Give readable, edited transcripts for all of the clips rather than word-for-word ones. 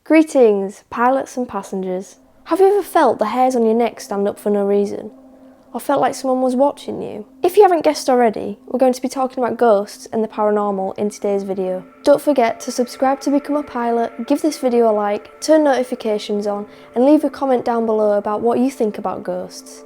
Greetings, pilots and passengers. Have you ever felt the hairs on your neck stand up for no reason? Or felt like someone was watching you? If you haven't guessed already, we're going to be talking about ghosts and the paranormal in today's video. Don't forget to subscribe to become a pilot, give this video a like, turn notifications on, and leave a comment down below about what you think about ghosts.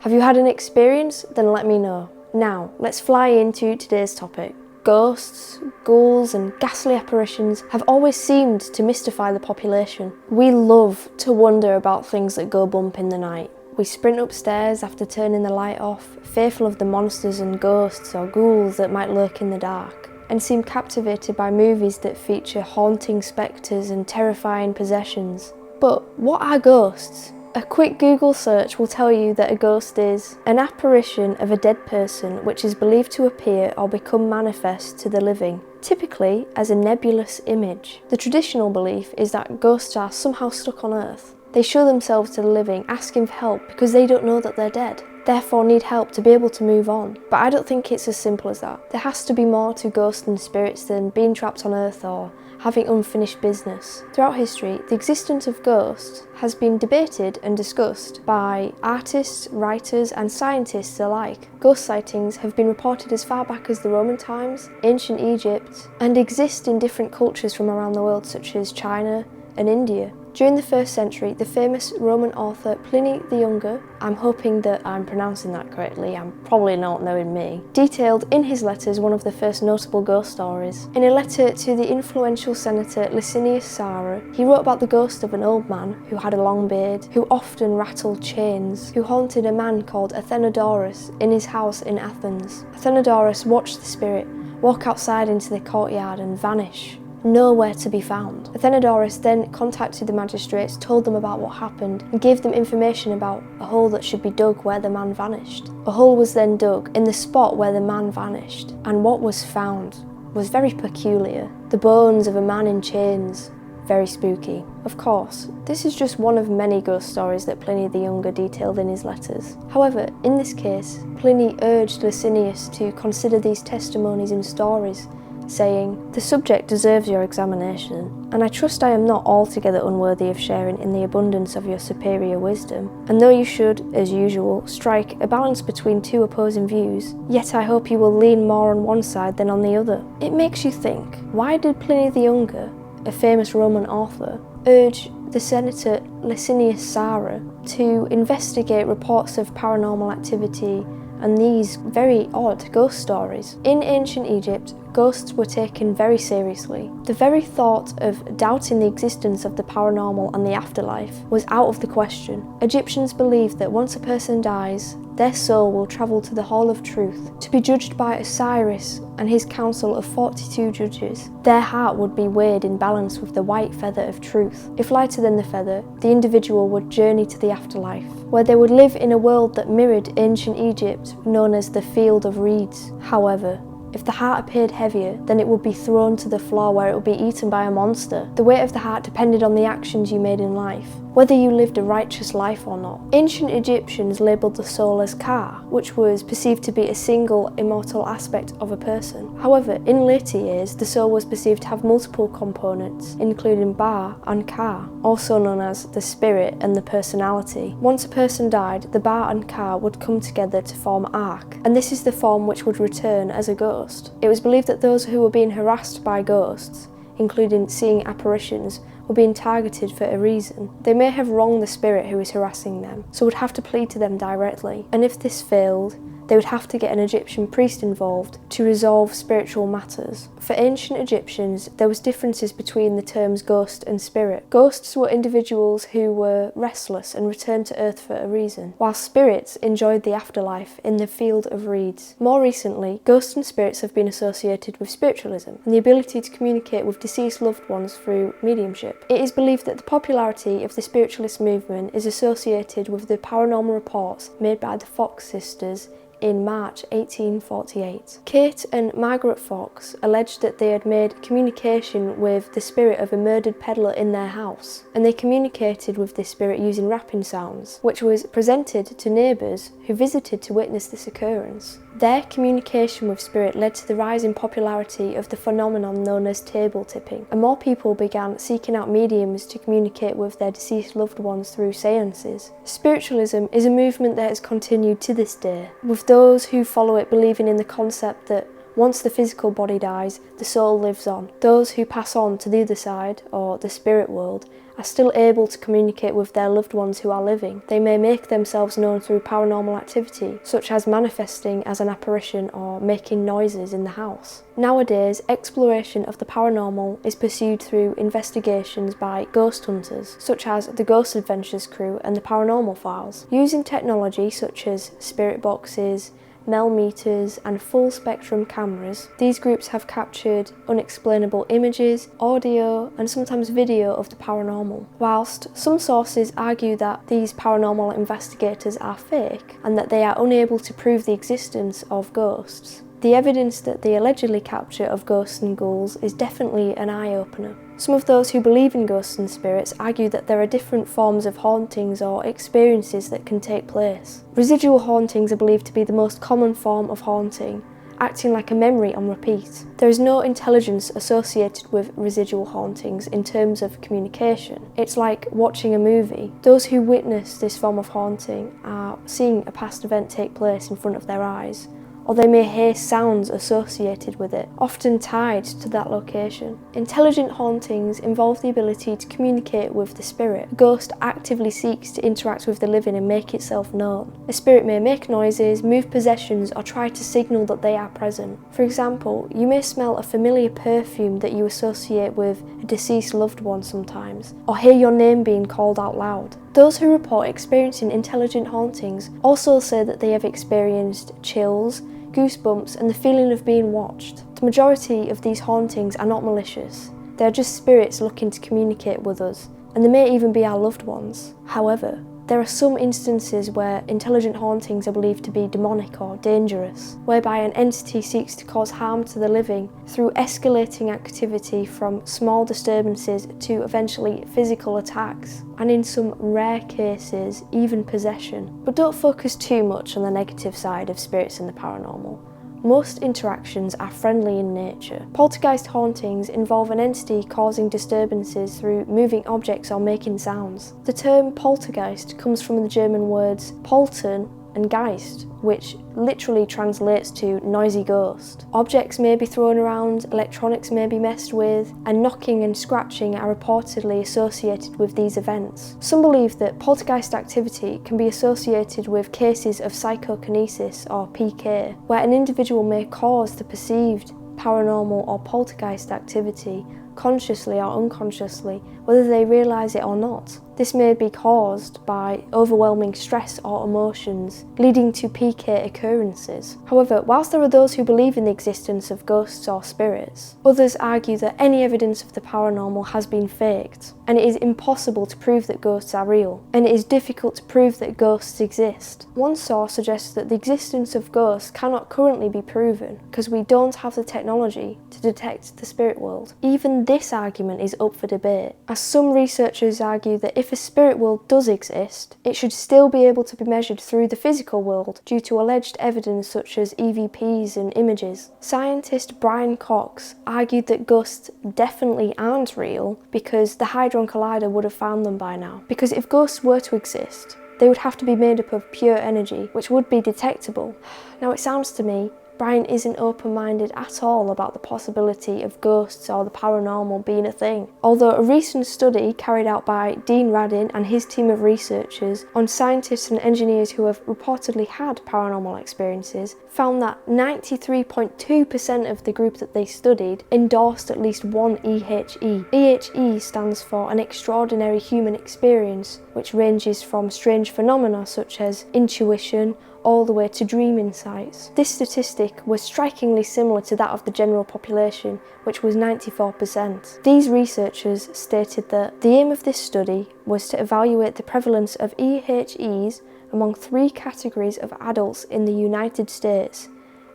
Have you had an experience? Then let me know. Now, let's fly into today's topic. Ghosts, ghouls and ghastly apparitions have always seemed to mystify the population. We love to wonder about things that go bump in the night. We sprint upstairs after turning the light off, fearful of the monsters and ghosts or ghouls that might lurk in the dark, and seem captivated by movies that feature haunting spectres and terrifying possessions. But what are ghosts? A quick Google search will tell you that a ghost is an apparition of a dead person which is believed to appear or become manifest to the living, typically as a nebulous image. The traditional belief is that ghosts are somehow stuck on Earth. They show themselves to the living asking for help because they don't know that they're dead, therefore need help to be able to move on. But I don't think it's as simple as that. There has to be more to ghosts and spirits than being trapped on Earth or having unfinished business. Throughout history, the existence of ghosts has been debated and discussed by artists, writers and scientists alike. Ghost sightings have been reported as far back as the Roman times, ancient Egypt, and exist in different cultures from around the world such as China and India. During the 1st century, the famous Roman author Pliny the Younger, I'm hoping that I'm pronouncing that correctly, I'm probably not knowing me, detailed in his letters one of the first notable ghost stories. In a letter to the influential senator Licinius Sara, he wrote about the ghost of an old man who had a long beard, who often rattled chains, who haunted a man called Athenodorus in his house in Athens. Athenodorus watched the spirit walk outside into the courtyard and vanish, nowhere to be found. Athenodorus then contacted the magistrates, told them about what happened, and gave them information about a hole that should be dug where the man vanished. A hole was then dug in the spot where the man vanished, and what was found was very peculiar. The bones of a man in chains. Very spooky. Of course, this is just one of many ghost stories that Pliny the Younger detailed in his letters. However, in this case, Pliny urged Licinius to consider these testimonies and stories, saying, "The subject deserves your examination, and I trust I am not altogether unworthy of sharing in the abundance of your superior wisdom. And though you should, as usual, strike a balance between two opposing views, yet I hope you will lean more on one side than on the other." It makes you think, why did Pliny the Younger, a famous Roman author, urge the senator Licinius Sara to investigate reports of paranormal activity and these very odd ghost stories? In ancient Egypt, ghosts were taken very seriously. The very thought of doubting the existence of the paranormal and the afterlife was out of the question. Egyptians believed that once a person dies, their soul will travel to the Hall of Truth to be judged by Osiris and his council of 42 judges. Their heart would be weighed in balance with the white feather of truth. If lighter than the feather, the individual would journey to the afterlife, where they would live in a world that mirrored ancient Egypt, known as the Field of Reeds. However, if the heart appeared heavier, then it would be thrown to the floor where it would be eaten by a monster. The weight of the heart depended on the actions you made in life, whether you lived a righteous life or not. Ancient Egyptians labelled the soul as Ka, which was perceived to be a single immortal aspect of a person. However, in later years, the soul was perceived to have multiple components, including Ba and Ka, also known as the spirit and the personality. Once a person died, the Ba and Ka would come together to form Ark, and this is the form which would return as a ghost. It was believed that those who were being harassed by ghosts, including seeing apparitions, were being targeted for a reason. They may have wronged the spirit who is harassing them, so would have to plead to them directly, and if this failed, they would have to get an Egyptian priest involved to resolve spiritual matters. For ancient Egyptians, there was differences between the terms ghost and spirit. Ghosts were individuals who were restless and returned to Earth for a reason, while spirits enjoyed the afterlife in the Field of Reeds. More recently, ghosts and spirits have been associated with spiritualism and the ability to communicate with deceased loved ones through mediumship. It is believed that the popularity of the spiritualist movement is associated with the paranormal reports made by the Fox sisters in March 1848. Kate and Margaret Fox alleged that they had made communication with the spirit of a murdered peddler in their house, and they communicated with this spirit using rapping sounds, which was presented to neighbours who visited to witness this occurrence. Their communication with spirit led to the rise in popularity of the phenomenon known as table tipping, and more people began seeking out mediums to communicate with their deceased loved ones through seances. Spiritualism is a movement that has continued to this day, with those who follow it believing in the concept that once the physical body dies, the soul lives on. Those who pass on to the other side, or the spirit world, are still able to communicate with their loved ones who are living. They may make themselves known through paranormal activity, such as manifesting as an apparition or making noises in the house. Nowadays, exploration of the paranormal is pursued through investigations by ghost hunters, such as the Ghost Adventures crew and the Paranormal Files. Using technology such as spirit boxes, Mel meters and full spectrum cameras, these groups have captured unexplainable images, audio and sometimes video of the paranormal. Whilst some sources argue that these paranormal investigators are fake and that they are unable to prove the existence of ghosts, the evidence that they allegedly capture of ghosts and ghouls is definitely an eye-opener. Some of those who believe in ghosts and spirits argue that there are different forms of hauntings or experiences that can take place. Residual hauntings are believed to be the most common form of haunting, acting like a memory on repeat. There is no intelligence associated with residual hauntings in terms of communication. It's like watching a movie. Those who witness this form of haunting are seeing a past event take place in front of their eyes, or they may hear sounds associated with it, often tied to that location. Intelligent hauntings involve the ability to communicate with the spirit. A ghost actively seeks to interact with the living and make itself known. A spirit may make noises, move possessions, or try to signal that they are present. For example, you may smell a familiar perfume that you associate with a deceased loved one sometimes, or hear your name being called out loud. Those who report experiencing intelligent hauntings also say that they have experienced chills, goosebumps and the feeling of being watched. The majority of these hauntings are not malicious. They are just spirits looking to communicate with us, and they may even be our loved ones. However, there are some instances where intelligent hauntings are believed to be demonic or dangerous, whereby an entity seeks to cause harm to the living through escalating activity from small disturbances to eventually physical attacks, and in some rare cases, even possession. But don't focus too much on the negative side of spirits in the paranormal. Most interactions are friendly in nature. Poltergeist hauntings involve an entity causing disturbances through moving objects or making sounds. The term poltergeist comes from the German words poltern and Geist, which literally translates to noisy ghost. Objects may be thrown around, electronics may be messed with, and knocking and scratching are reportedly associated with these events. Some believe that poltergeist activity can be associated with cases of psychokinesis or PK, where an individual may cause the perceived paranormal or poltergeist activity consciously or unconsciously, whether they realise it or not. This may be caused by overwhelming stress or emotions, leading to PK occurrences. However, whilst there are those who believe in the existence of ghosts or spirits, others argue that any evidence of the paranormal has been faked, and it is impossible to prove that ghosts are real, and it is difficult to prove that ghosts exist. One source suggests that the existence of ghosts cannot currently be proven, because we don't have the technology to detect the spirit world. Even this argument is up for debate, as some researchers argue that if a spirit world does exist, it should still be able to be measured through the physical world due to alleged evidence such as EVPs and images. Scientist Brian Cox argued that ghosts definitely aren't real because the Hadron Collider would have found them by now. Because if ghosts were to exist, they would have to be made up of pure energy, which would be detectable. Now it sounds to me Brian isn't open-minded at all about the possibility of ghosts or the paranormal being a thing. Although a recent study carried out by Dean Radin and his team of researchers on scientists and engineers who have reportedly had paranormal experiences found that 93.2% of the group that they studied endorsed at least one EHE. EHE stands for an extraordinary human experience, which ranges from strange phenomena such as intuition, all the way to dream insights. This statistic was strikingly similar to that of the general population, which was 94%. These researchers stated that the aim of this study was to evaluate the prevalence of EHEs among 3 categories of adults in the United States,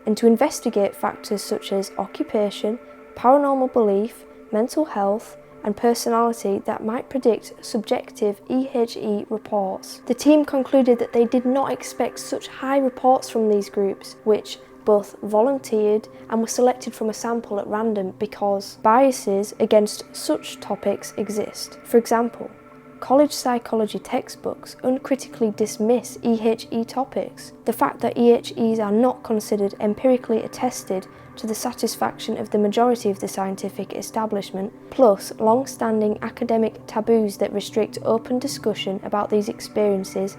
and to investigate factors such as occupation, paranormal belief, mental health, and personality that might predict subjective EHE reports. The team concluded that they did not expect such high reports from these groups, which both volunteered and were selected from a sample at random because biases against such topics exist. For example, college psychology textbooks uncritically dismiss EHE topics. The fact that EHEs are not considered empirically attested to the satisfaction of the majority of the scientific establishment, plus long-standing academic taboos that restrict open discussion about these experiences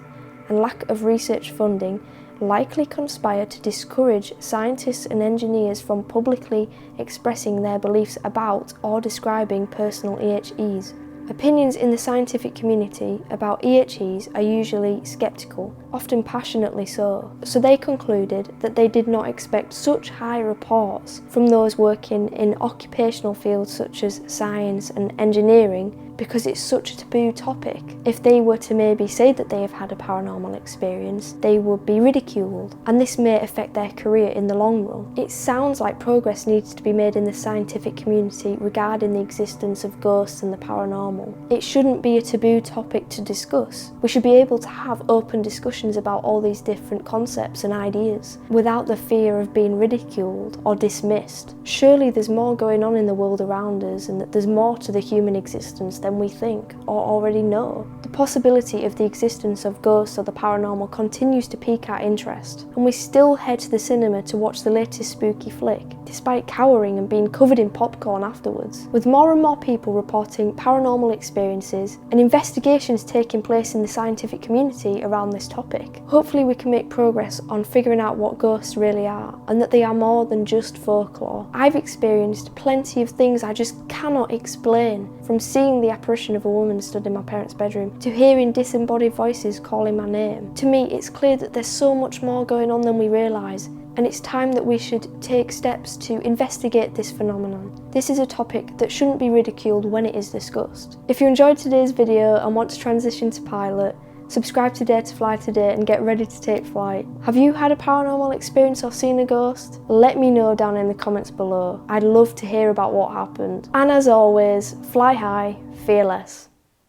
and lack of research funding, likely conspire to discourage scientists and engineers from publicly expressing their beliefs about or describing personal EHEs. Opinions in the scientific community about EHEs are usually sceptical, often passionately so they concluded that they did not expect such high reports from those working in occupational fields such as science and engineering because it's such a taboo topic. If they were to maybe say that they have had a paranormal experience, they would be ridiculed, and this may affect their career in the long run. It sounds like progress needs to be made in the scientific community regarding the existence of ghosts and the paranormal. It shouldn't be a taboo topic to discuss. We should be able to have open discussions about all these different concepts and ideas without the fear of being ridiculed or dismissed. Surely there's more going on in the world around us, and that there's more to the human existence than we think or already know. The possibility of the existence of ghosts or the paranormal continues to pique our interest, and we still head to the cinema to watch the latest spooky flick, despite cowering and being covered in popcorn afterwards. With more and more people reporting paranormal experiences and investigations taking place in the scientific community around this topic, hopefully we can make progress on figuring out what ghosts really are, and that they are more than just folklore. I've experienced plenty of things I just cannot explain, from seeing the apparition of a woman stood in my parents' bedroom to hearing disembodied voices calling my name. To me, it's clear that there's so much more going on than we realise, and it's time that we should take steps to investigate this phenomenon. This is a topic that shouldn't be ridiculed when it is discussed. If you enjoyed today's video and want to transition to pilot, subscribe to Dare to Fly today and get ready to take flight. Have you had a paranormal experience or seen a ghost? Let me know down in the comments below. I'd love to hear about what happened. And as always, fly high, fear less.